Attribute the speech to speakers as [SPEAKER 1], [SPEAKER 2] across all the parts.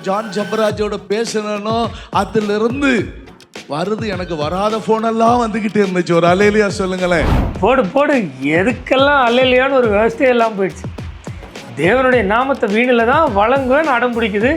[SPEAKER 1] John ஜபராஜோட பேசணும், அதுல இருந்து வருது எனக்கு வராத போன் எல்லாம் வந்துகிட்டே இருந்துச்சு. ஒரு அல்லேலியா சொல்லுங்களேன்.
[SPEAKER 2] போடு போடு, எதுக்கெல்லாம் அல்லேலியான்னு ஒரு விவசாயம் போயிடுச்சு. தேவனுடைய நாமத்தை வீணில் தான் வழங்குவேன்னு அடம் பிடிக்குது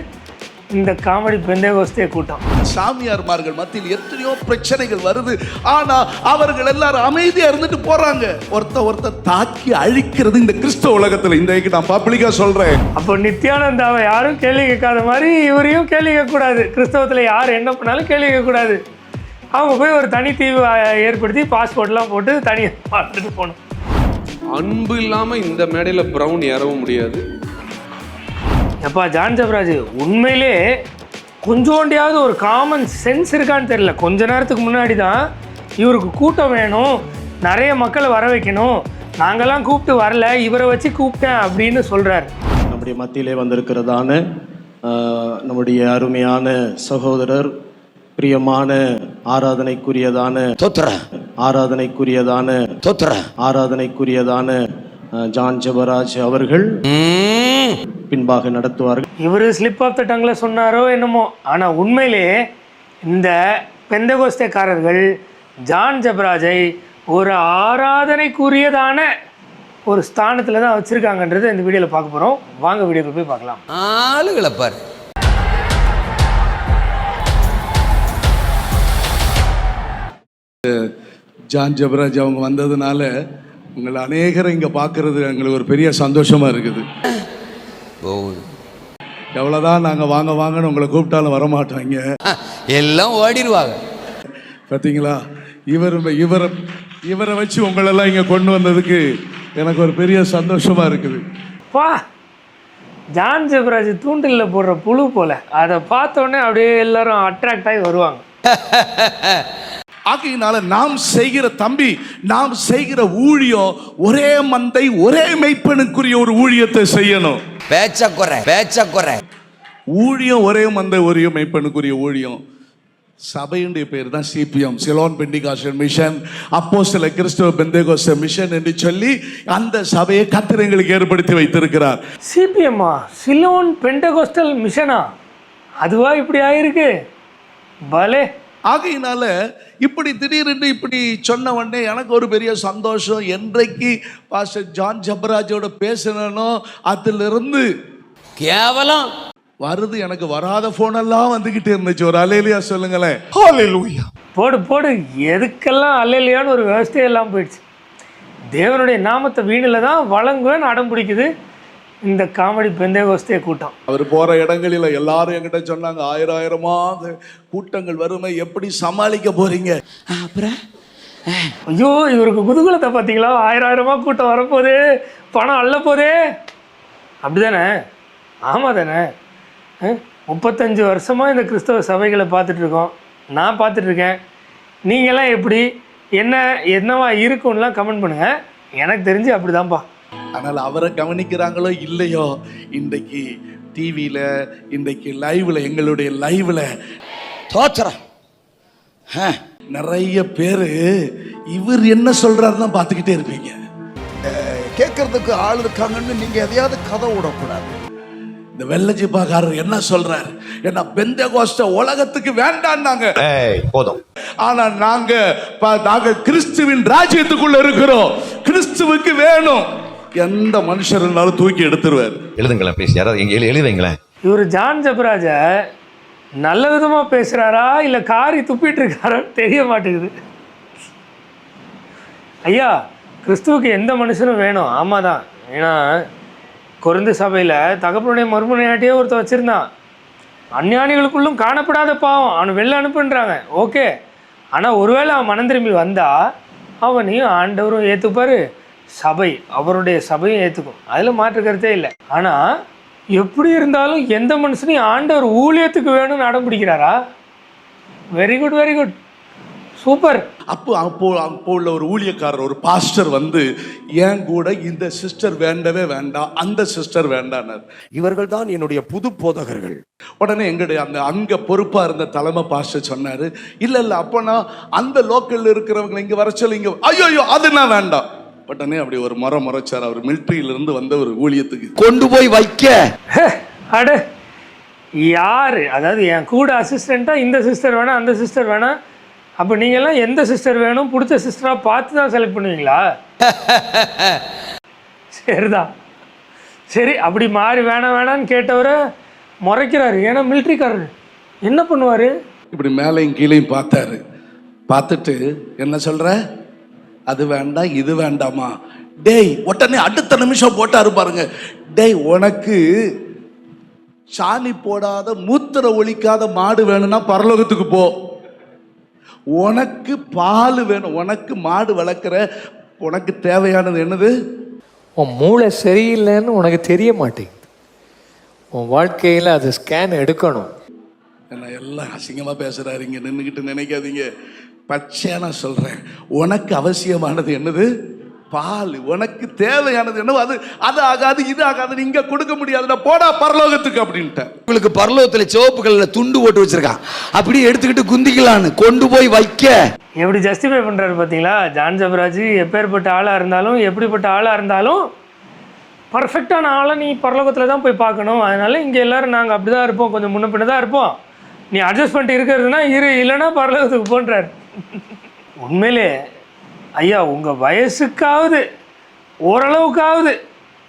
[SPEAKER 2] இந்த காமெடி பெந்தேகோஸ்தே கூட்டம்.
[SPEAKER 1] சாமியார்மார்கள் மத்தியில் எத்தனையோ பிரச்சனைகள் வருது, ஆனா அவர்கள் எல்லாரும் அமைதியா இருந்துட்டு போறாங்க. ஒருத்த தாக்கி அழிக்கிறது இந்த கிறிஸ்தவ உலகத்துல. இந்த நான் பப்ளிக்கா சொல்றேன்.
[SPEAKER 2] அப்போ நித்யானந்தாவை யாரும் கேள்வி கேட்காத மாதிரி இவரையும் கேள்வி கேட்கக்கூடாது. கிறிஸ்தவத்தில் யார் என்ன பண்ணாலும் கேள்வி கேட்கக்கூடாது. அவங்க போய் ஒரு தனி தீவு ஏற்படுத்தி பாஸ்போர்ட்லாம் போட்டு தனியாக பார்த்துட்டு போகணும்.
[SPEAKER 3] அன்பு இல்லாமல் இந்த மேடையில் ப்ரௌன் ஏறவும் முடியாது.
[SPEAKER 2] எப்பா ஜான் ஜபராஜ், உண்மையிலே கொஞ்சோண்டியாவது ஒரு காமன் சென்ஸ் இருக்கான்னு தெரியல. கொஞ்ச நேரத்துக்கு முன்னாடி தான் இவருக்கு கூட்டம் வேணும், நிறைய மக்களை வர வைக்கணும், நாங்கள்லாம் கூப்பிட்டு வரல, இவரை வச்சு கூப்பிட்டேன் அப்படின்னு சொல்கிறார்.
[SPEAKER 4] நம்முடைய மத்தியிலே வந்திருக்கிறதான நம்முடைய அருமையான சகோதரர், பிரியமான ஆராதனைக்குரியதான ஜான் ஜபராஜ் அவர்கள் பின்பாக நடத்துவார்கள்.
[SPEAKER 2] இவர் ஸ்லிப் ஆஃப் த டங்கில் சொன்னாரோ என்னமோ, ஆனால் உண்மையிலே இந்த பெந்தகோஸ்தேக்காரர்கள் ஜான் ஜபராஜை ஒரு ஆராதனைக்குரியதான ஒரு ஸ்தானத்தில் தான் வச்சுருக்காங்கன்றதை இந்த வீடியோவில் பார்க்க போகிறோம். வாங்க வீடியோக்கு போய் பார்க்கலாம்.
[SPEAKER 5] ஆளுகளை பாரு.
[SPEAKER 1] ஜான் ஜபராஜ் அவங்க வந்ததுனால உங்களை அநேகரை இங்க பார்க்கறது எங்களுக்கு ஒரு பெரிய சந்தோஷமா இருக்குது. எவ்வளவுதான் நாங்க வாங்க வாங்கன்னு உங்களை கூப்பிட்டாலும் வரமாட்டாங்க,
[SPEAKER 5] எல்லாம் ஓடிடுவாங்க.
[SPEAKER 1] பார்த்தீங்களா? இவரை வச்சு உங்களெல்லாம் இங்க கொண்டு வந்ததுக்கு எனக்கு ஒரு பெரிய சந்தோஷமா இருக்குது.
[SPEAKER 2] பா, ஜான் ஜபராஜ் தூண்டில் போடுற புழு போல, அதை பார்த்தோன்னே அப்படியே எல்லாரும் அட்ராக்ட் ஆகி வருவாங்க.
[SPEAKER 1] ஆகையினால நாம் செய்கிற ஊழியம் ஒரே மந்தை ஒரே மெய்ப்பனுக்குரிய ஒரு ஊழியத்தை செய்யணும்.
[SPEAKER 5] பேச்ச குறை
[SPEAKER 1] ஊழியம் ஒரே மந்தை ஒரே மெய்ப்பனுக்குரிய ஊழியம். சபையுடைய பேர் தான் சிபிஎம், சிலோன் பெண்டிகாஸ்டல் மிஷன், அப்போஸ்தல கிறிஸ்தவ பெந்தேகோஸ்தே மிஷன் என்று சொல்லி அந்த சபையை கர்த்தர் எங்களுக்கு ஏற்படுத்தி வைத்திருக்கிறார்.
[SPEAKER 2] சிபிஎம்மா, சிலோன் பெண்டகோஸ்டல் மிஷனா? அதுவா இப்படி ஆயிருக்கு பலே.
[SPEAKER 1] ஆகையினால இப்படி திடீரென்று இப்படி சொன்ன உடனே எனக்கு ஒரு பெரிய சந்தோஷம். என்றைக்கு பாஸ்டர் ஜான் ஜபராஜோட பேசணும், அதுல இருந்து
[SPEAKER 5] கேவலம்
[SPEAKER 1] வருது எனக்கு வராத போன் எல்லாம் வந்துகிட்டே இருந்துச்சு. ஒரு அல்லேலியா சொல்லுங்களேன். ஹல்லேலூயா.
[SPEAKER 2] போடு போடு, எதுக்கெல்லாம் அல்லேலியான்னு ஒரு விவசாயம் போயிடுச்சு. தேவனுடைய நாமத்தை வீணில் தான் வழங்குவேன்னு அடம் பிடிக்குது இந்த காமெடி பெந்தேகோஸ்தே கூட்டம்.
[SPEAKER 1] அவர் போற இடங்களில் எல்லாரும் என்கிட்ட சொன்னாங்க, ஆயிரமாக கூட்டங்கள் வறுமை எப்படி சமாளிக்க போறீங்க?
[SPEAKER 5] அப்புறம்
[SPEAKER 2] ஐயோ, இவருக்கு குதூகலத்தை பார்த்தீங்களா? ஆயிரமா கூட்டம் வரப்போதே, பணம் அள்ள போதே. அப்படிதானே? ஆமாம் தானே? 35 வருஷமாக இந்த கிறிஸ்தவ சபைகளை பார்த்துட்ருக்கோம், நான் பார்த்துட்ருக்கேன். நீங்கள்லாம் எப்படி என்னவா இருக்கும்லாம் கமெண்ட் பண்ணுங்கள். எனக்கு தெரிஞ்சு அப்படி தான்ப்பா.
[SPEAKER 1] அதனால் அவரை கவனிக்கிறாங்களோ இல்லையோ, இன்றைக்கு டிவியில், இன்றைக்கு லைவில், எங்களுடைய லைவில்
[SPEAKER 5] தோத்துறோம்.
[SPEAKER 1] நிறைய பேர் இவர் என்ன சொல்கிறாருன்னு பார்த்துக்கிட்டே இருப்பீங்க. கேட்கறதுக்கு ஆள் இருக்காங்கன்னு நீங்கள் எதையாவது கதை விடக்கூடாது. இந்த வெள்ளஜிப்பாக்காரர் என்ன சொல்றாரு? ஏன்னா பெந்தேகோஸ்தே உலகத்துக்கு வேண்டான்னாங்க,
[SPEAKER 6] போதும்.
[SPEAKER 1] ஆனா நாங்க கிறிஸ்துவின் ராஜ்யத்துக்குள்ள இருக்கிறோம், கிறிஸ்துவுக்கு வேணும். எந்த மனுஷர் இருந்தாலும் தூக்கி எடுத்துருவார்.
[SPEAKER 6] எழுதுங்களேன் ப்ளீஸ், யாராவது எழுதி வைங்களேன்.
[SPEAKER 2] இவர் ஜான் ஜபராஜ நல்ல விதமாக பேசுகிறாரா இல்லை காரி துப்பிட்டு இருக்காரான்னு தெரிய மாட்டேங்குது. ஐயா, கிறிஸ்துவுக்கு எந்த மனுஷனும் வேணும். ஆமாம் தான். ஏன்னா கொரிந்து சபையில் தகப்பனுடைய மறுமனையாட்டியே ஒருத்தர் வச்சுருந்தான். அஞ்ஞானிகளுக்குள்ளும் காணப்படாத பாவம், அவனை வெளில அனுப்புன்றாங்க. ஓகே, ஆனால் ஒருவேளை அவன் மனம் திரும்பி வந்தால் அவனையும் ஆண்டவரும் ஏற்றுப்பார், சபை அவருடைய சபையும் ஏற்றுக்கும். அதில் மாற்று கருத்தே இல்லை. ஆனால் எப்படி இருந்தாலும் எந்த மனுஷனையும் ஆண்டவர் ஊழியத்துக்கு வேணும்னு அடம் பிடிக்கிறாரா? Very good, very good, super.
[SPEAKER 1] அப்போ உள்ள ஒரு ஊழியக்காரர், ஒரு பாஸ்டர் வந்து ஏன் கூட இந்த சிஸ்டர் வேண்டவே வேண்டாம், அந்த சிஸ்டர் வேண்டானார்.
[SPEAKER 7] இவர்கள் தான் என்னுடைய புது போதகர்கள்.
[SPEAKER 1] உடனே எங்களுடைய அங்க பொறுப்பா இருந்த தலைமை பாஸ்டர் சொன்னாரு, இல்ல அப்பனா அந்த லோக்கல்ல இருக்கிறவங்க இங்க வர சொல்லி, இங்க ஐயோ அதுனா வேண்டாம். உடனே அப்படி ஒரு முறைச்சார். அவர் மிலிட்டரியில இருந்து வந்த ஒரு ஊழியத்துக்கு
[SPEAKER 5] கொண்டு போய் வைக்க.
[SPEAKER 2] அட, யார், அதாவது என் கூட அசிஸ்டண்ட்டாக இந்த சிஸ்டர் வேணாம் அந்த சிஸ்டர் வேணாம், அப்போ நீங்கள்லாம் எந்த சிஸ்டர் வேணும் பிடிச்ச சிஸ்டராக பார்த்து தான் செலக்ட் பண்ணுவீங்களா? சரிதான், சரி அப்படி மாறி வேணாம் வேணான்னு கேட்டவரை முறைக்கிறாரு. ஏன்னா மிலிட்ரிக்காரர் என்ன பண்ணுவார்?
[SPEAKER 1] இப்படி மேலையும் கீழையும் பார்த்தாரு. பார்த்துட்டு என்ன சொல்ற, அது வேண்டாம் இது வேண்டாமா? டேய், உடனே அடுத்த நிமிஷம் போட்டாரு பாருங்க. டேய், உனக்கு சாணி போடாத மூத்திர ஒழிக்காத மாடு வேணும்னா பரலோகத்துக்கு போ. உனக்கு பால் வேணும், உனக்கு மாடு வளர்க்குற, உனக்கு தேவையானது என்னது?
[SPEAKER 8] உன் மூளை சரியில்லைன்னு உனக்கு தெரிய மாட்டேங்குது. உன் வாழ்க்கையில் அது ஸ்கேன் எடுக்கணும்.
[SPEAKER 1] என்ன எல்லாம் அசிங்கமாக பேசுகிறாரு இங்கே நின்றுக்கிட்டு நினைக்காதீங்க. பச்சையாக நான் சொல்கிறேன், உனக்கு அவசியமானது என்னது? பால். உனக்கு தேவையானது என்னவோ அது அது ஆகாது இது ஆகாது, நீங்க கொடுக்க முடியாதுடா, போடா பரலோகத்துக்கு அப்படின்ட்டேன்.
[SPEAKER 5] உங்களுக்கு பரலோகத்தில் சிவப்பு கல்லில் துண்டு போட்டு வச்சிருக்கான், அப்படியே எடுத்துக்கிட்டு குந்திக்கலான்னு கொண்டு போய் வைக்க.
[SPEAKER 2] எப்படி ஜஸ்டிஃபை பண்ணுறாரு பார்த்தீங்களா? ஜான் ஜெபராஜ் எப்பேற்பட்ட ஆளாக இருந்தாலும் எப்படிப்பட்ட ஆளாக இருந்தாலும் பர்ஃபெக்டான ஆளை நீ பரலோகத்தில் தான் போய் பார்க்கணும். அதனால இங்கே எல்லோரும் நாங்கள் அப்படி தான் இருப்போம், கொஞ்சம் முன்ன பின்ன தான் இருப்போம், நீ அட்ஜஸ்ட் பண்ணிட்டு இருக்கிறதுனா இரு, இல்லைன்னா பரலோகத்துக்கு போன்றார். உண்மையிலே ஐயா, உங்கள் வயசுக்காவது ஓரளவுக்காவது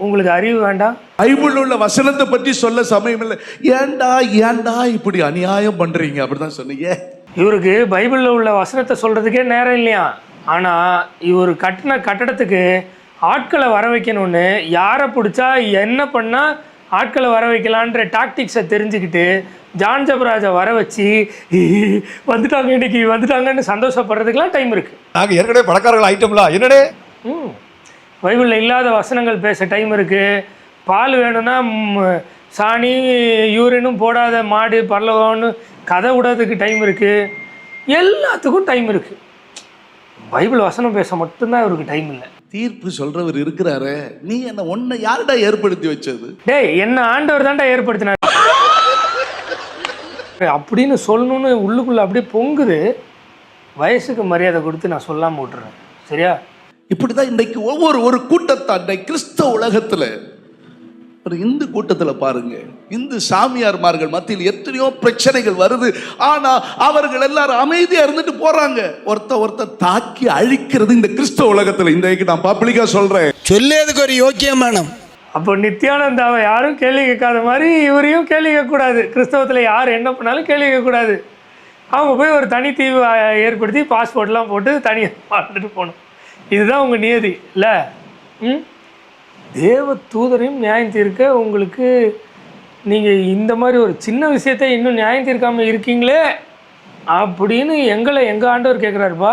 [SPEAKER 2] உங்களுக்கு அறிவு வேண்டாம்?
[SPEAKER 1] பைபிள் உள்ள வசனத்தை பற்றி சொல்ல சமயம் இல்லை. ஏண்டா ஏண்டா இப்படி அநியாயம் பண்றீங்க அப்படிதான் சொன்னீங்க.
[SPEAKER 2] இவருக்கு பைபிளில் உள்ள வசனத்தை சொல்கிறதுக்கே நேரம் இல்லையா? ஆனால் இவர் கட்டின கட்டடத்துக்கு ஆட்களை வர வைக்கணும்னு யாரை பிடிச்சா என்ன பண்ணால் ஆட்களை வர வைக்கலான்ற டாக்டிக்ஸை தெரிஞ்சுக்கிட்டு ஜான் ஜெபராஜை வர வச்சு வந்துட்டாங்க இன்னைக்கு வந்துட்டாங்கன்னு சந்தோஷப்படுறதுக்கெலாம் டைம் இருக்குது.
[SPEAKER 6] நாங்கள் ஏற்கனவே பணக்காரர்கள் ஐட்டம்ல என்னடே.
[SPEAKER 2] பைபிளில் இல்லாத வசனங்கள் பேச டைம் இருக்குது. பால் வேணும்னா சாணி யூரினும் போடாத மாடு பரலோகம்னு கதை விடுறதுக்கு டைம் இருக்குது. எல்லாத்துக்கும் டைம் இருக்குது. பைபிள் வசனம் பேச மட்டும்தான் இவருக்கு டைம் இல்லை.
[SPEAKER 1] தீர்ப்பு சொல்றவர் இருக்கிறாரு, நீ என்ன ஒன்ன யாருடா ஏற்படுத்தி வச்சது?
[SPEAKER 2] டேய், என்ன ஆண்டவர் தான்டா ஏற்படுத்தினார் அப்படின்னு சொல்லணும்னு உள்ளுக்குள்ள அப்படியே பொங்குது. வயசுக்கு மரியாதை கொடுத்து நான் சொல்லாமல் விட்டுறேன், சரியா?
[SPEAKER 1] இப்படிதான் இன்றைக்கு ஒரு கூட்டத்தான் கிறிஸ்தவ உலகத்துல, ஒரு இந்து கூட்டத்துல பாருங்க, இந்து சாமியார்மார்கள் மத்தியில் எத்தனையோ பிரச்சனைகள் வருது. ஆனா அவர்கள் எல்லாரும் அமைதியா இருந்துட்டு போறாங்க. ஒருத்த தாக்கி அழிக்கிறது இந்த கிறிஸ்தவ உலகத்துல. இன்றைக்கு நான் பப்ளிக்கா சொல்றேன்,
[SPEAKER 5] சொல்லேதுக்கு ஒரு யோக்கியமானம்.
[SPEAKER 2] அப்போ நித்யானந்தாவை யாரும் கேள்வி கேட்காத மாதிரி இவரையும் கேள்வி கேட்கக்கூடாது. கிறிஸ்தவத்தில் யார் என்ன பண்ணாலும் கேள்வி கேட்கக்கூடாது. அவங்க போய் ஒரு தனித்தீவு ஏற்படுத்தி பாஸ்போர்ட்லாம் போட்டு தனியாக வாழ்ந்துட்டு போகணும். இதுதான் உங்கள் நியதி இல்லை? தேவ தூதரையும் நியாயம் தீர்க்க உங்களுக்கு நீங்கள் இந்த மாதிரி ஒரு சின்ன விஷயத்தை இன்னும் நியாயம் தீர்க்காமல் இருக்கீங்களே அப்படின்னு எங்கள் ஆண்டவர் கேட்குறாருப்பா.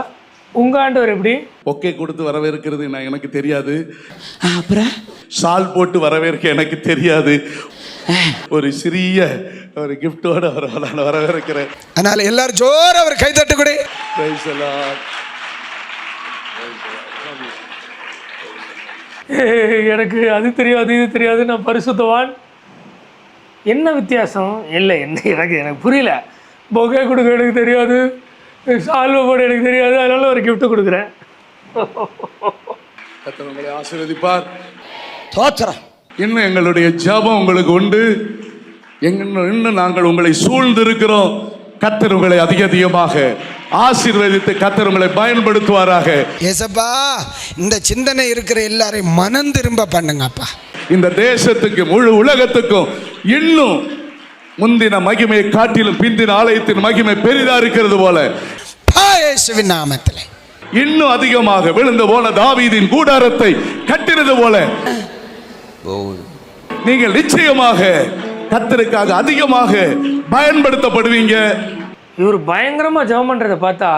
[SPEAKER 2] உங்கள் ஆண்டவர் எப்படி?
[SPEAKER 1] ஒக்கே கொடுத்து வரவேற்கிறது எனக்கு தெரியாது, அப்புறம் ஷால் போட்டு வரவேற்க எனக்கு தெரியாது, ஒரு சிறிய ஒரு கிஃப்டோட வரவேற்கிறேன்.
[SPEAKER 5] அதனால எல்லாரும் ஜோர அவர் கை தட்டு கூட.
[SPEAKER 2] எனக்கு அது தெரியாது இது தெரியாது, நான் பரிசுத்தவான். என்ன வித்தியாசம்? இல்லை என்ன எனக்கு புரியல. பொகை கொடுக்க எனக்கு தெரியாது, சால்வை போட எனக்கு தெரியாது, அதனால ஒரு கிஃப்ட் கொடுக்குறேன்.
[SPEAKER 1] கர்த்தர் உங்களை ஆசீர்வதிப்பார்.
[SPEAKER 5] தோத்திரம்.
[SPEAKER 1] இன்னும் எங்களுடைய ஜெபம் உங்களுக்கு உண்டு. இன்னும் நாங்கள் உங்களை சூழ்ந்து இருக்கிறோம். கர்த்தர் உங்களை அதிகமாக ஆசீர்வதித்து கர்த்தர் உங்களை பயன்படுத்துவாராக.
[SPEAKER 5] ஏசப்பா, இந்த சிந்தனை இருக்கிற எல்லாரையும் மனம் திரும்ப பண்ணுங்கப்பா. இந்த
[SPEAKER 1] தேசத்துக்கு முழு உலகத்துக்கும் இன்னும் முந்தின மகிமையை காட்டிலும் பிந்தின ஆலயத்தின் மகிமை பெரிதா இருக்கிறது போல
[SPEAKER 5] இயேசுவின் நாமத்திலே
[SPEAKER 1] இன்னும் அதிகமாக விழுந்து போன தாவீதின் கூடாரத்தை கட்டினது போல நீங்கள் நிச்சயமாக கர்த்தருக்காக அதிகமாக பயன்படுத்தப்படுவீங்க.
[SPEAKER 2] இவர் பயங்கரமா ஜெபம் பண்றதை பார்த்தா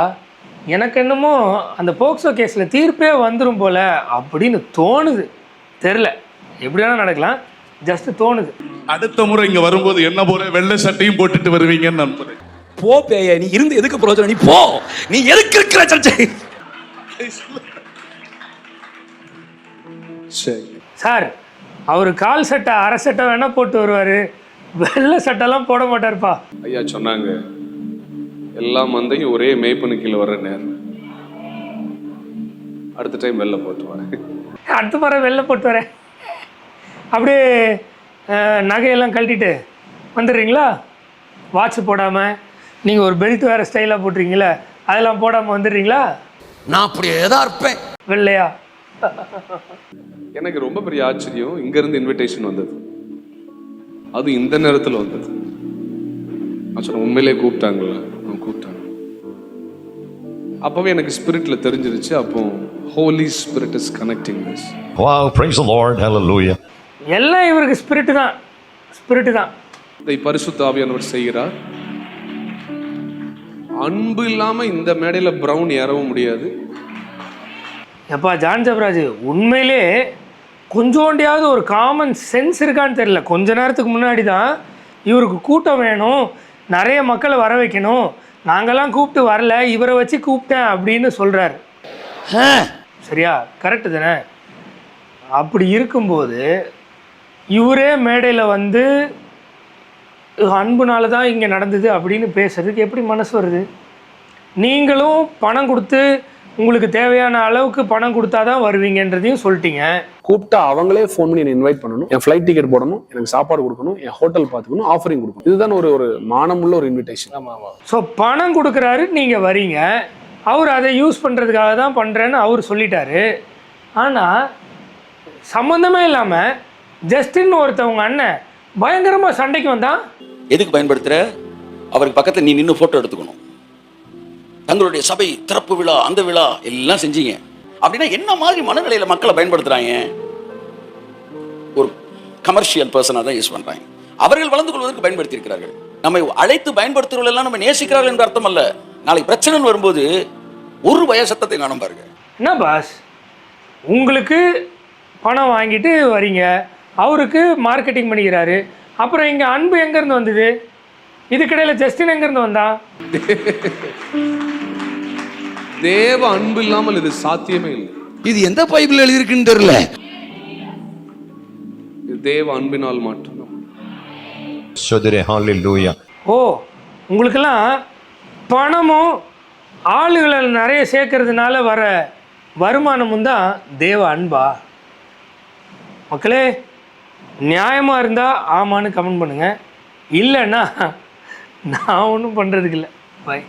[SPEAKER 2] எனக்கு என்னமோ அந்த போக்சோ கேஸ்ல தீர்ப்பே வந்துடும் போல அப்படின்னு தோணுது. தெரியல, எப்படி வேணா நடக்கலாம், ஜஸ்ட் தோணுது.
[SPEAKER 1] அடுத்த முறை இங்க வரும்போது என்ன போல வெள்ளை சட்டையும் போட்டுட்டு வருவீங்கன்னு நம்புறேன்.
[SPEAKER 5] போ பேய, நீ இருந்து எதுக்கு பிரயோஜனம்? நீ போ, நீ எதுக்கு இருக்கிற சர்ச்சை?
[SPEAKER 2] சார், அவர் கால் சட்டை அரை சட்டை வேணா போட்டு வருவாரு, வெள்ளை சட்டைலாம் போட மாட்டாருப்பா.
[SPEAKER 3] ஐயா சொன்னாங்க, எல்லா மந்தையும் ஒரே மேய்ப்பனு கீழே வர்ற நேரம். அடுத்த டைம் வெளில போட்டு வரேன்,
[SPEAKER 2] அடுத்த முறை வெளில போட்டு வரேன். அப்படியே நகையெல்லாம் கழட்டிட்டு வந்துடுறீங்களா? வாட்ச் போடாமல் நீங்கள் ஒரு பெல்ட் வேறு ஸ்டைலாக போட்டுறீங்களே, அதெல்லாம் போடாமல் வந்துடுறீங்களா?
[SPEAKER 5] நான் அப்படியே தான் இருப்பேன்.
[SPEAKER 2] வெள்ளையா?
[SPEAKER 3] எனக்கு ரொம்ப பெரிய ஆச்சரியம், இங்கேருந்து இன்விடேஷன் வந்தது, அது இந்த நேரத்தில் வந்தது. நான் சொன்னேன், உண்மையிலே கூப்பிட்டாங்களா? கூப்பிட்டாங்க. அப்போவே எனக்கு ஸ்பிரிட்டில் தெரிஞ்சிருச்சு, அப்போ holy spirit is connecting this.
[SPEAKER 6] Wow, praise the Lord, hallelujah.
[SPEAKER 2] எல்லாம் இவருக்கு ஸ்பிரிட்டு தான்.
[SPEAKER 3] இதை பரிசுத்த ஆவியானவர் செய்கிறார். அன்பு இல்லாமல் இந்த மேடையில் பிரவுன் ஏறவும் முடியாது.
[SPEAKER 2] எப்பா ஜான் ஜெபராஜ், உண்மையிலே கொஞ்சோண்டியாவது ஒரு காமன் சென்ஸ் இருக்கான்னு தெரியல. கொஞ்ச நேரத்துக்கு முன்னாடி தான் இவருக்கு கூட்டம் வேணும், நிறைய மக்களை வர வைக்கணும், நாங்கள்லாம் கூப்பிட்டு வரல, இவரை வச்சு கூப்பிட்டேன் அப்படின்னு சொல்கிறார். சரியா? கரெக்டு தானே? அப்படி இருக்கும்போது இவரே மேடையில் வந்து அன்புனால தான் இங்கே நடந்தது அப்படின்னு பேசுறதுக்கு எப்படி மனசு வருது? நீங்களும் பணம் கொடுத்து உங்களுக்கு தேவையான அளவுக்கு பணம் கொடுத்தா தான் வருவீங்கன்றதையும் சொல்லிட்டீங்க.
[SPEAKER 9] கூப்பிட்டா அவங்களே ஃபோன் பண்ணி என்னை இன்வைட் பண்ணணும், என் ஃப்ளைட் டிக்கெட் போடணும், எனக்கு சாப்பாடு கொடுக்கணும், என் ஹோட்டல் பார்த்துக்கணும், ஆஃபரிங் கொடுக்கணும். இதுதான் ஒரு மானமுள்ள ஒரு இன்விடேஷன்.
[SPEAKER 2] ஸோ பணம் கொடுக்குறாரு, நீங்கள் வரீங்க, அவர் அதை யூஸ் பண்ணுறதுக்காக தான் பண்ணுறேன்னு அவர் சொல்லிட்டாரு. ஆனால் சம்மந்தமே இல்லாமல் ஜஸ்டின் ஒருத்தவங்க அண்ணன் பயங்கரமாக சண்டைக்கு வந்தான்.
[SPEAKER 10] எதுக்கு பயன்படுத்துற? அவருக்கு பக்கத்தில் நீ நின்று போட்டோ எடுத்துக்கணும். தங்களுடைய சபை திறப்பு விழா, அந்த விழா எல்லாம் செஞ்சீங்க அப்படின்னா என்ன மாதிரி மனநிலையில மக்களை பயன்படுத்துறாங்க? ஒரு கமர்ஷியல் பர்சனாக தான் யூஸ் பண்றாங்க. அவர்கள் வளர்ந்து கொள்வதற்கு பயன்படுத்தி இருக்கிறார்கள். நம்ம அழைத்து பயன்படுத்துறவர்கள் எல்லாம் நம்ம நேசிக்கிறார்கள் என்ற அர்த்தம் அல்ல. நாளைக்கு பிரச்சனை வரும்போது ஒரு பய சத்தத்தை காணும் பாருங்க.
[SPEAKER 2] என்ன பாஸ், உங்களுக்கு பணம் வாங்கிட்டு வரீங்க, அவருக்கு மார்க்கெட்டிங் பண்ணிக்கிறாரு, அப்புறம் இங்கே அன்பு எங்கேருந்து வந்தது? இதுக்கிடையில் ஜஸ்டின் எங்கேருந்து வந்தான்?
[SPEAKER 3] தேவ அன்பு இல்லாமல் இது சாத்தியமே இல்லை.
[SPEAKER 5] இது எந்த பைபிள் எழுதியிருக்குன்னு தெரியல.
[SPEAKER 3] இது தேவ அன்பினால் மட்டும்தான்.
[SPEAKER 6] Shodire, hallelujah.
[SPEAKER 2] ஓ, உங்களுக்கெல்லாம் பணமும் ஆளுகளை நிறைய சேர்க்கறதுனால வர வருமானமும் தான் தேவ அன்பா? மக்களே, நியாயமாக இருந்தால் ஆமான்னு கமெண்ட் பண்ணுங்கள், இல்லைன்னா நான் ஒன்றும் பண்ணுறதுக்கு இல்லை. பாய்.